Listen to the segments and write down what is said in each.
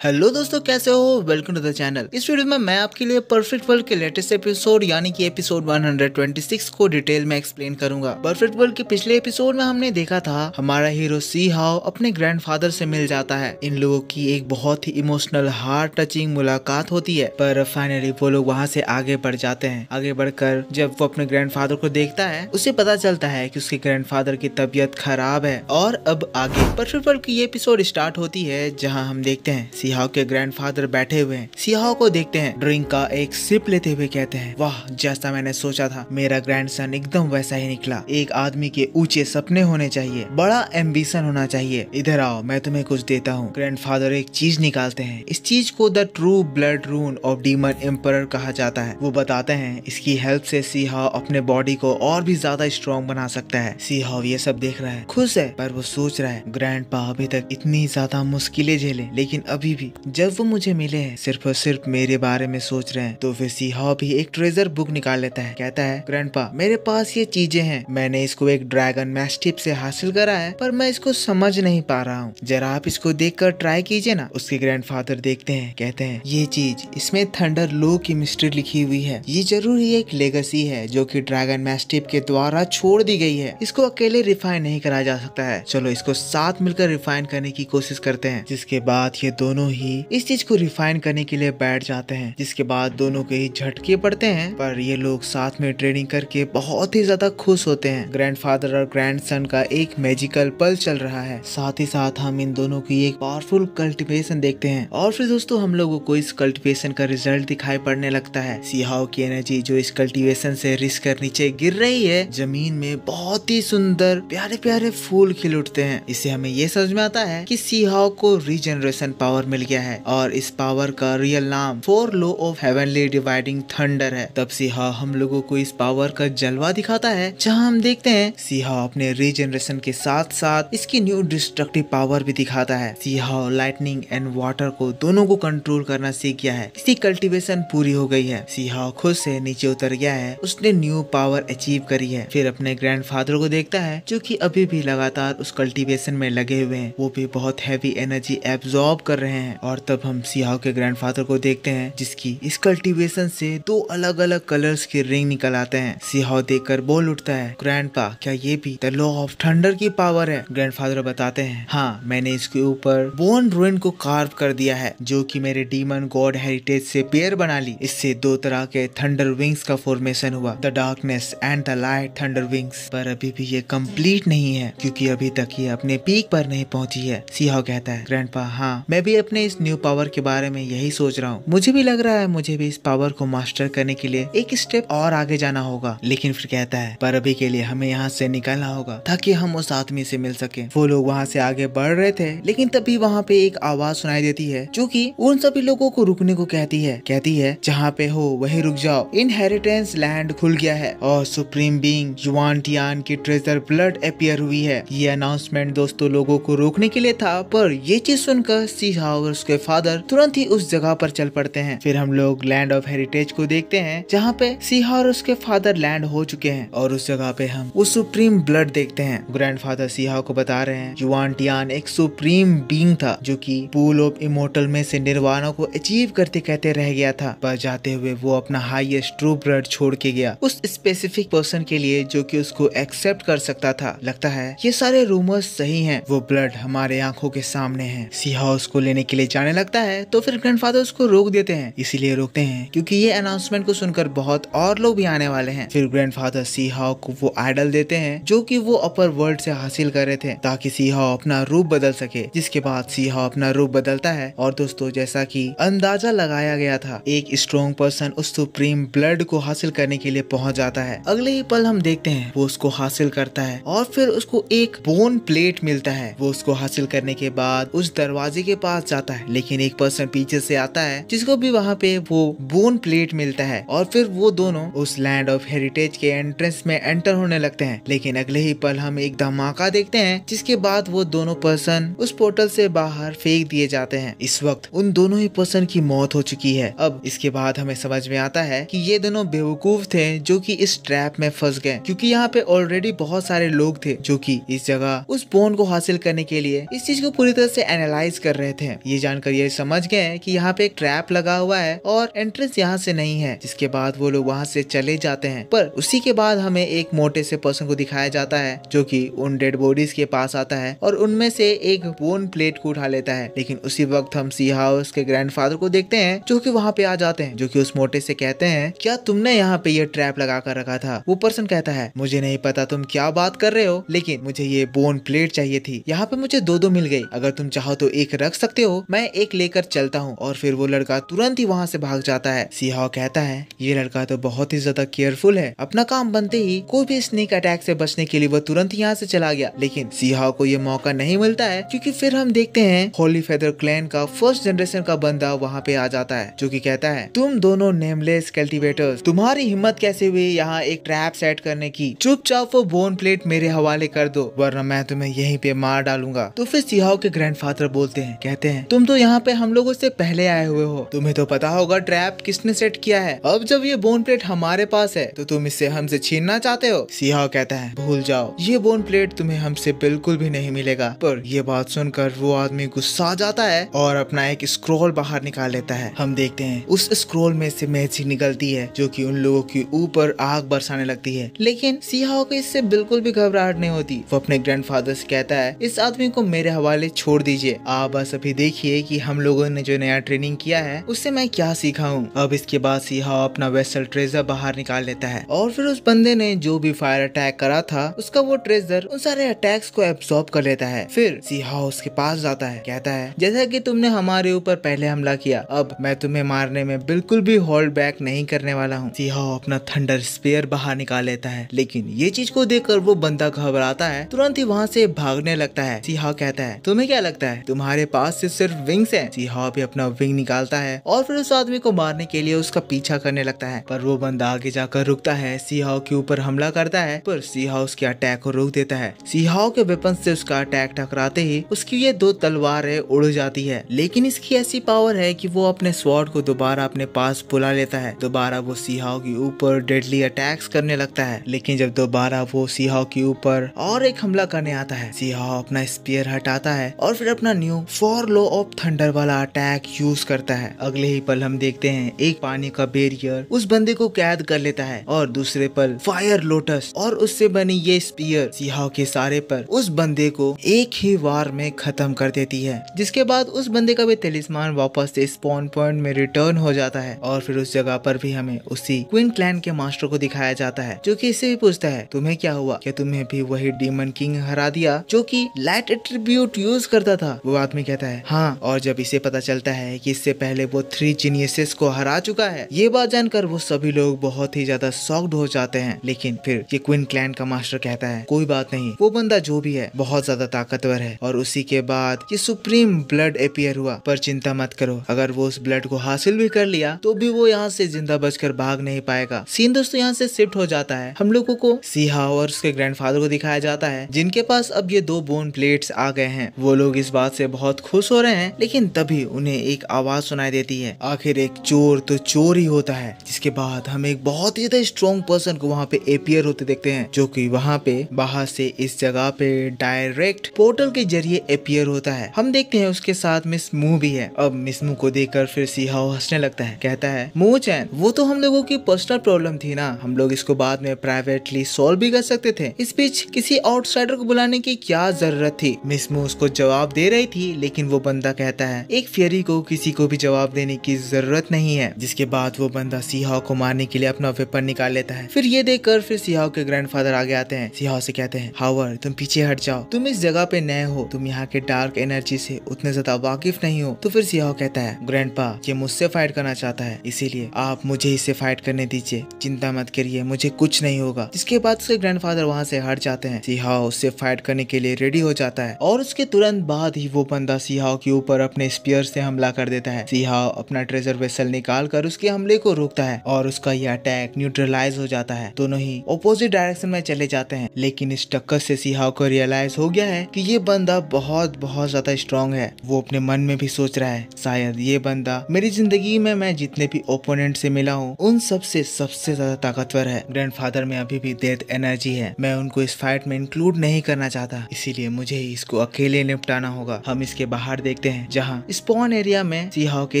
Hello दोस्तों, कैसे हो? Welcome to the channel. इस वीडियो में मैं आपके लिए परफेक्ट वर्ल्ड के लेटेस्ट एपिसोड यानी कि एपिसोड 126 को डिटेल में एक्सप्लेन करूंगा। परफेक्ट वर्ल्ड के पिछले एपिसोड में हमने देखा था हमारा हीरो सी हाओ अपने ग्रैंडफादर से मिल जाता है। इन लोगों की एक बहुत ही इमोशनल हार्ट टचिंग मुलाकात होती है, पर फाइनली वो लोग वहाँ से आगे बढ़ जाते हैं। आगे बढ़कर जब वो अपने ग्रैंडफादर को देखता है, उसे पता चलता है कि उसके ग्रैंडफादर की तबीयत खराब है। और अब आगे परफेक्ट वर्ल्ड की ये एपिसोड स्टार्ट होती है, जहाँ हम देखते हैं सी हाओ के ग्रैंडफादर बैठे हुए हैं। सी हाओ को देखते हैं, ड्रिंक का एक सिप लेते हुए कहते हैं, वाह, जैसा मैंने सोचा था मेरा ग्रैंडसन एकदम वैसा ही निकला। एक आदमी के ऊंचे सपने होने चाहिए, बड़ा एम्बिशन होना चाहिए। इधर आओ, मैं तुम्हें कुछ देता हूँ। ग्रैंडफादर एक चीज निकालते हैं। इस चीज को the true blood rune of demon emperor कहा जाता है। वो बताते हैं इसकी हेल्प से सी हाओ अपने बॉडी को और भी ज्यादा स्ट्रॉन्ग बना सकता है। सी हाओ ये सब देख रहा है, खुश है, पर वो सोच रहा है ग्रैंडपा अभी तक इतनी ज्यादा मुश्किलें झेले, लेकिन अभी भी जब वो मुझे मिले हैं सिर्फ और सिर्फ मेरे बारे में सोच रहे हैं। तो फिर सी हाओ भी एक ट्रेजर बुक निकाल लेता है। कहता है, ग्रैंडपा मेरे पास ये चीजें हैं, मैंने इसको एक ड्रैगन मैस्टिफ से हासिल करा है, पर मैं इसको समझ नहीं पा रहा हूँ। जरा आप इसको देखकर ट्राई कीजिए ना। उसके ग्रैंडफादर देखते हैं, कहते हैं, ये चीज, इसमें थंडर लो की मिस्ट्री लिखी हुई है। ये जरूर ही एक लेगेसी है जो कि ड्रैगन मैस्टिफ के द्वारा छोड़ दी गई है। इसको अकेले रिफाइन नहीं करा जा सकता है। चलो इसको साथ मिलकर रिफाइन करने की कोशिश करते हैं। जिसके बाद ये दोनों ही इस चीज को रिफाइन करने के लिए बैठ जाते हैं। जिसके बाद दोनों के ही झटके पड़ते हैं, पर ये लोग साथ में ट्रेनिंग करके बहुत ही ज्यादा खुश होते हैं। ग्रैंडफादर और ग्रैंडसन का एक मैजिकल पल चल रहा है। साथ ही साथ हम इन दोनों की एक पावरफुल कल्टीवेशन देखते हैं। और फिर दोस्तों हम लोगों को इस कल्टीवेशन का रिजल्ट दिखाई पड़ने लगता है। सी हाओ की एनर्जी जो इस कल्टीवेशन से रिस कर नीचे गिर रही है, जमीन में बहुत ही सुंदर प्यारे प्यारे फूल खिल उठते हैं। इससे हमें ये समझ में आता है कि सी हाओ को रीजनरेशन पावर मिल गया है और इस पावर का रियल नाम 4 law of heavenly dividing thunder है। तब सी हाओ हम लोगों को इस पावर का जलवा दिखाता है, जहां हम देखते हैं सी हाओ अपने रीजनरेशन के साथ साथ इसकी न्यू डिस्ट्रक्टिव पावर भी दिखाता है। सी हाओ लाइटनिंग एंड वाटर को दोनों को कंट्रोल करना सीख गया है। इसकी कल्टीवेशन पूरी हो गई है। सी हाओ खुद से नीचे उतर गया है, उसने न्यू पावर अचीव करी है। फिर अपने ग्रैंडफादर को देखता है जो कि अभी भी लगातार उस कल्टीवेशन में लगे हुए हैं। वो भी बहुत हैवी एनर्जी एब्जॉर्ब कर रहे हैं। और तब हम सी हाओ के ग्रैंडफादर को देखते हैं जिसकी इस कल्टीवेशन से 2 अलग अलग कलर्स के रिंग निकल आते हैं। सी हाओ देखकर बोल उठता है, ग्रैंडपा क्या ये भी द लॉ ऑफ थंडर की पावर है? ग्रैंडफादर बताते हैं, हाँ, मैंने इसके ऊपर बोन रुइन को कार्व कर दिया है जो कि मेरे डीमन गॉड हेरिटेज से पेयर बना ली। इससे 2 तरह के थंडर विंग्स का फॉर्मेशन हुआ, the darkness and the light thunder wings. पर अभी भी ये कंप्लीट नहीं है क्योंकि अभी तक ये अपने पीक पर नहीं पहुंची है। सी हाओ कहता है, ग्रैंडपा हाँ, मैं भी अपने इस न्यू पावर के बारे में यही सोच रहा हूँ। मुझे भी लग रहा है मुझे भी इस पावर को मास्टर करने के लिए एक स्टेप और आगे जाना होगा। लेकिन फिर कहता है, पर अभी के लिए हमें यहाँ से निकलना होगा ताकि हम उस आदमी से मिल सके। वो लोग वहाँ से आगे बढ़ रहे थे, लेकिन तभी वहाँ पे एक आवाज सुनाई देती है जो कि उन सभी लोगों को रुकने को कहती है जहाँ पे हो वही रुक जाओ, इनहेरिटेंस लैंड खुल गया है और सुप्रीम बीइंग युआन टियान की ट्रेजर ब्लड अपीयर हुई है। ये अनाउंसमेंट दोस्तों लोगों को रोकने के लिए था, पर ये चीज सुनकर सी हाओ और उसके फादर तुरंत ही उस जगह पर चल पड़ते हैं। फिर हम लोग लैंड ऑफ हेरिटेज को देखते हैं जहाँ पे सी हाओ और उसके फादर लैंड हो चुके हैं और उस जगह पे हम उस सुप्रीम ब्लड देखते हैं। ग्रैंडफादर सी हाओ को बता रहे हैं युआन टियान एक सुप्रीम बीइंग था जो कि पूल ऑफ इमोर्टल में से निर्वाणा को अचीव करते कहते रह गया था, पर जाते हुए वो अपना हाईएस्ट ट्रू ब्लड छोड़ के गया उस स्पेसिफिक पर्सन के लिए जो कि उसको एक्सेप्ट कर सकता था। लगता है ये सारे रूमर्स सही हैं, वो ब्लड हमारे आंखों के सामने है। सी हाओ उसको लेने के लिए जाने लगता है, तो फिर ग्रैंडफादर उसको रोक देते हैं। इसीलिए रोकते हैं क्योंकि ये अनाउंसमेंट को सुनकर बहुत और लोग भी आने वाले हैं। फिर ग्रैंडफादर सी हाओ को वो आइडल देते हैं जो कि वो अपर वर्ल्ड से हासिल कर रहे थे ताकि सी हाओ अपना रूप बदल सके। जिसके बाद सी हाओ अपना रूप बदलता है और दोस्तों जैसा कि अंदाजा लगाया गया था, एक स्ट्रॉन्ग पर्सन उस सुप्रीम ब्लड को हासिल करने के लिए पहुंच जाता है। अगले ही पल हम देखते हैं वो उसको हासिल करता है और फिर उसको एक बोन प्लेट मिलता है। वो उसको हासिल करने के बाद उस दरवाजे के पास जाता है, लेकिन एक पर्सन पीछे से आता है जिसको भी वहाँ पे वो बोन प्लेट मिलता है और फिर वो दोनों उस लैंड ऑफ हेरिटेज के एंट्रेंस में एंटर होने लगते हैं। लेकिन अगले ही पल हम एक धमाका देखते हैं जिसके बाद वो दोनों पर्सन उस पोर्टल से बाहर फेंक दिए जाते हैं। इस वक्त उन दोनों ही पर्सन की मौत हो चुकी है। अब इसके बाद हमें समझ में आता है कि ये दोनों बेवकूफ थे जो कि इस ट्रैप में फंस गए, क्योंकि यहाँ पे ऑलरेडी बहुत सारे लोग थे जो कि इस जगह उस बोन को हासिल करने के लिए इस चीज को पूरी तरह से एनालाइज कर रहे थे। ये जानकर ये समझ गए कि यहाँ पे एक ट्रैप लगा हुआ है और एंट्रेंस यहाँ से नहीं है, जिसके बाद वो लोग वहाँ से चले जाते हैं। पर उसी के बाद हमें एक मोटे से पर्सन को दिखाया जाता है जो कि उन डेड बॉडीज के पास आता है और उनमें से एक बोन प्लेट को उठा लेता है। लेकिन उसी वक्त हम सी हाउस के ग्रैंडफादर को देखते हैं जो कि वहाँ पे आ जाते हैं, जो कि उस मोटे से कहते हैं, क्या तुमने यहाँ पे ये ट्रैप लगा कर रखा था? वो पर्सन कहता है, मुझे नहीं पता तुम क्या बात कर रहे हो, लेकिन मुझे ये बोन प्लेट चाहिए थी। यहाँ पे मुझे दो मिल गई, अगर तुम चाहो तो एक रख सकते हो, मैं एक लेकर चलता हूँ। और फिर वो लड़का तुरंत ही वहाँ से भाग जाता है। सी हाउ कहता है, ये लड़का तो बहुत ही ज्यादा केयरफुल है, अपना काम बनते ही कोई भी स्नेक अटैक से बचने के लिए वो तुरंत यहाँ से चला गया। लेकिन सी हाउ को ये मौका नहीं मिलता है, क्योंकि फिर हम देखते हैं होली फेदर क्लैन का फर्स्ट जनरेशन का बंदा वहाँ पे आ जाता है, जो कि कहता है, तुम दोनों नेमलेस कल्टीवेटर्स, तुम्हारी हिम्मत कैसे हुई यहाँ एक ट्रैप सेट करने की? चुपचाप वो बोन प्लेट मेरे हवाले कर दो, वरना मैं तुम्हें यहीं पे मार डालूंगा। तो फिर सी हाउ के ग्रैंडफादर बोलते हैं, कहते हैं, तुम तो यहाँ पे हम लोगों से पहले आए हुए हो, तुम्हें तो पता होगा ट्रैप किसने सेट किया है। अब जब ये बोन प्लेट हमारे पास है तो तुम इसे हमसे छीनना चाहते हो? सी हाउ कहता है, भूल जाओ, ये बोन प्लेट तुम्हें हमसे बिल्कुल भी नहीं मिलेगा। पर ये बात सुनकर वो आदमी गुस्सा आ जाता है और अपना एक स्क्रॉल बाहर निकाल लेता है। हम देखते हैं उस स्क्रॉल में से मैजिक निकलती है, जो कि उन लोगों के ऊपर आग बरसाने लगती है। लेकिन सी हाउ को इससे बिल्कुल भी घबराहट नहीं होती। वो अपने ग्रैंडफादर से कहता है, इस आदमी को मेरे हवाले छोड़ दीजिए, आप बस अभी देखिए कि हम लोगों ने जो नया ट्रेनिंग किया है उससे मैं क्या सीखा हूँ। अब इसके बाद सी हाउ अपना वेसल ट्रेजर बाहर निकाल लेता है और फिर उस बंदे ने जो भी फायर अटैक करा था उसका वो ट्रेजर उन सारे अटैक्स को एब्सॉर्ब कर लेता है। फिर सी हाउ उसके पास जाता है, कहता है, जैसा कि तुमने हमारे ऊपर पहले हमला किया, अब मैं तुम्हें मारने में बिल्कुल भी होल्ड बैक नहीं करने वाला हूँ। सी हाउ अपना थंडर स्पेयर बाहर निकाल लेता है, लेकिन ये चीज को देखकर वो बंदा घबराता है, तुरंत ही वहाँ से भागने लगता है। सी हाउ कहता है, तुम्हें क्या लगता है तुम्हारे पास सिर्फ विंग्स हैं? सी हाउ भी अपना विंग निकालता है और फिर उस आदमी को मारने के लिए उसका पीछा करने लगता है। पर वो बंदा आगे जाकर रुकता है, सी हाउ के ऊपर हमला करता है, पर सी हाउ उसके अटैक को रोक देता है। सी हाउ के वेपन से उसका अटैक टकराते ही उसकी ये दो तलवारें उड़ जाती है। लेकिन इसकी ऐसी पावर है कि वो अपने स्वॉर्ड को दोबारा अपने पास बुला लेता है। दोबारा वो सी हाउ के ऊपर डेडली अटैक्स करने लगता है। लेकिन जब दोबारा वो सी हाउ के ऊपर और एक हमला करने आता है, सी हाउ अपना स्पीयर हटाता है और फिर अपना new for low of thunder वाला अटैक यूज करता है। अगले ही पल हम देखते हैं एक पानी का बैरियर उस बंदे को कैद कर लेता है और दूसरे पल फायर लोटस और उससे बनी ये स्पीयर सी हाउ के सारे पर उस बंदे को एक ही वार में खत्म कर देती है। जिसके बाद उस बंदे का भी तलिस्मान वापस से स्पॉन पॉइंट में रिटर्न हो जाता है और फिर उस जगह पर भी हमें उसी क्वीन क्लैन के मास्टर को दिखाया जाता है, जो कि इससे भी पूछता है, तुम्हें क्या हुआ? क्या तुम्हें भी वही डीमन किंग हरा दिया जो कि लाइट एट्रीब्यूट यूज करता था? वो आदमी कहता है, हाँ। और जब इसे पता चलता है कि इससे पहले वो 3 जीनियसेस को हरा चुका है, ये बात जानकर वो सभी लोग बहुत ही ज्यादा शॉक्ड हो जाते हैं। लेकिन फिर ये क्वीन क्लैन का मास्टर कहता है, कोई बात नहीं, वो बंदा जो भी है बहुत ज्यादा ताकतवर है। और उसी के बाद ये सुप्रीम ब्लड अपीयर हुआ, पर चिंता मत करो, अगर वो उस ब्लड को हासिल भी कर लिया तो भी वो यहाँ से जिंदा बचकर भाग नहीं पाएगा। सीन दोस्तों यहाँ से शिफ्ट हो जाता है। हम लोगों को सी हाउ और उसके ग्रैंडफादर को दिखाया जाता है, जिनके पास अब ये 2 बोन प्लेट्स आ गए हैं। वो लोग इस बात से बहुत खुश हो रहे हैं, लेकिन तभी उन्हें एक आवाज सुनाई देती है। आखिर एक चोर तो चोर ही होता है। जिसके बाद हम एक बहुत ही ज्यादा स्ट्रॉन्ग पर्सन को वहाँ पे अपीयर होते देखते हैं, जो कि वहाँ पे बाहर से इस जगह पे डायरेक्ट पोर्टल के जरिए अपीयर होता है। हम देखते हैं उसके साथ मिस मू भी है। अब मिस मू को देखकर फिर सी हाउ हंसने लगता है, कहता है, मू चैन, वो तो हम लोगों की पर्सनल प्रॉब्लम थी ना, हम लोग इसको बाद में प्राइवेटली सॉल्व भी कर सकते थे। इस बीच किसी आउटसाइडर को बुलाने की क्या जरूरत थी? मिस मू उसको जवाब दे रही थी, लेकिन वो बंदा कहता है, एक फेरी को किसी को भी जवाब देने की जरूरत नहीं है। जिसके बाद वो बंदा सी हाउ को मारने के लिए अपना वेपन निकाल लेता है। फिर ये देखकर फिर सी हाउ के ग्रैंडफादर आगे आते हैं। सी हाउ से कहते हैं, हावर्ड, तुम पीछे हट जाओ, तुम इस जगह पे नए हो, तुम यहाँ के डार्क एनर्जी से उतने ज्यादा वाकिफ नहीं हो। तो फिर सी हाउ कहता है, ग्रैंडपा, ये मुझसे फाइट करना चाहता है, इसीलिए आप मुझे इससे फाइट करने दीजिए, चिंता मत करिए, मुझे कुछ नहीं होगा। जिसके बाद उसके ग्रैंडफादर वहाँ से हट जाते हैं। सी हाउ उससे फाइट करने के लिए रेडी हो जाता है और उसके तुरंत बाद ही वो बंदा सी हाउ के ऊपर अपने स्पीयर से हमला कर देता है। सी हाउ अपना ट्रेजर वेसल निकाल कर उसके हमले को रोकता है और उसका यह अटैक न्यूट्रलाइज हो जाता है। दोनों ही ऑपोजिट डायरेक्शन में चले जाते हैं। लेकिन इस टक्कर से सी हाउ को रियलाइज हो गया है कि ये बंदा बहुत ज्यादा स्ट्रॉन्ग है। वो अपने मन में भी सोच रहा है, शायद ये बंदा मेरी जिंदगी में मैं जितने भी ओपोनेंट से मिला हूँ उन सबसे ज्यादा ताकतवर है। ग्रैंडफादर में अभी भी डेथ एनर्जी है, मैं उनको इस फाइट में इंक्लूड नहीं करना चाहता, इसीलिए मुझे इसको अकेले निपटाना होगा। हम इसके बाहर देख देखते हैं जहाँ स्पॉन एरिया में सीहाओ के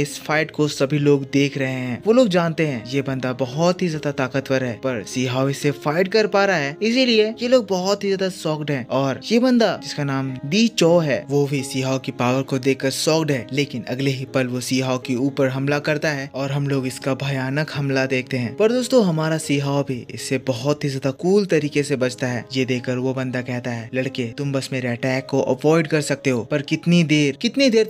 इस फाइट को सभी लोग देख रहे हैं। वो लोग जानते हैं ये बंदा बहुत ही ज्यादा ताकतवर है, पर सीहाओ इससे फाइट कर पा रहा है, इसीलिए ये लोग बहुत ही ज्यादा शॉक्ड हैं। और ये बंदा जिसका नाम दी चो है वो भी सीहाओ की पावर को देखकर शॉक्ड है, लेकिन अगले ही पल वो सीहाओ के ऊपर हमला करता है और हम लोग इसका भयानक हमला देखते हैं। पर दोस्तों हमारा सीहाओ भी इससे बहुत ही ज्यादा कूल तरीके से बचता है। ये देखकर वो बंदा कहता है, लड़के तुम बस मेरे अटैक को अवॉइड कर सकते हो, पर कितनी देर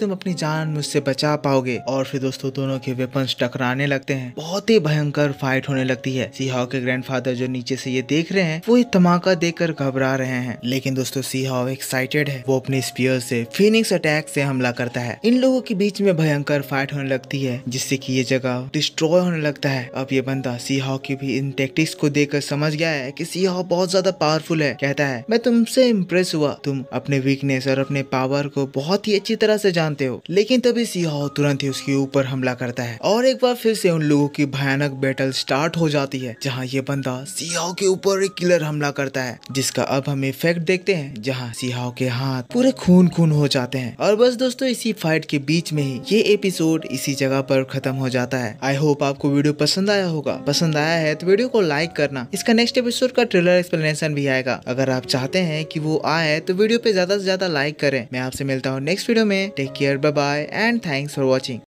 तुम अपनी जान मुझसे बचा पाओगे। और फिर दोस्तों दोनों के वेपन्स टकराने लगते हैं, बहुत ही भयंकर फाइट होने लगती है। सीहाओ के ग्रैंडफादर जो नीचे से ये देख रहे हैं वो ये धमाका देखकर घबरा रहे हैं, लेकिन दोस्तों सीहाओ एक्साइटेड है। वो अपने स्पीयर से फीनिक्स अटैक से हमला करता है। इन लोगों के बीच में भयंकर फाइट होने लगती है, जिससे कि ये जगह डिस्ट्रॉय होने लगता है। अब ये बंदा सीहाओ की भी इन टैक्टिक्स को देखकर समझ गया है कि सीहाओ बहुत ज्यादा पावरफुल है। कहता है, मैं तुमसे इम्प्रेस हुआ, तुम अपने वीकनेस और अपने पावर को बहुत ही अच्छी तरह से जानते हो। लेकिन तभी सीहाओ तुरंत ही उसके ऊपर हमला करता है और एक बार फिर से उन लोगों की भयानक बैटल स्टार्ट हो जाती है, जहाँ ये बंदा सीहाओ के ऊपर एक किलर हमला करता है, जिसका अब हम इफेक्ट देखते हैं, जहाँ सीहाओ के हाथ पूरे खून हो जाते हैं। और बस दोस्तों इसी फाइट के बीच में ही ये एपिसोड इसी जगह पर खत्म हो जाता है। आई होप आपको वीडियो पसंद आया होगा। पसंद आया है तो वीडियो को लाइक करना। इसका नेक्स्ट एपिसोड का ट्रेलर एक्सप्लेनेशन भी आएगा। अगर आप चाहते हैं कि वो आए तो वीडियो पे ज्यादा से ज्यादा लाइक करें। मैं आपसे मिलता हूँ नेक्स्ट वीडियो में। Take care, bye bye and thanks for watching.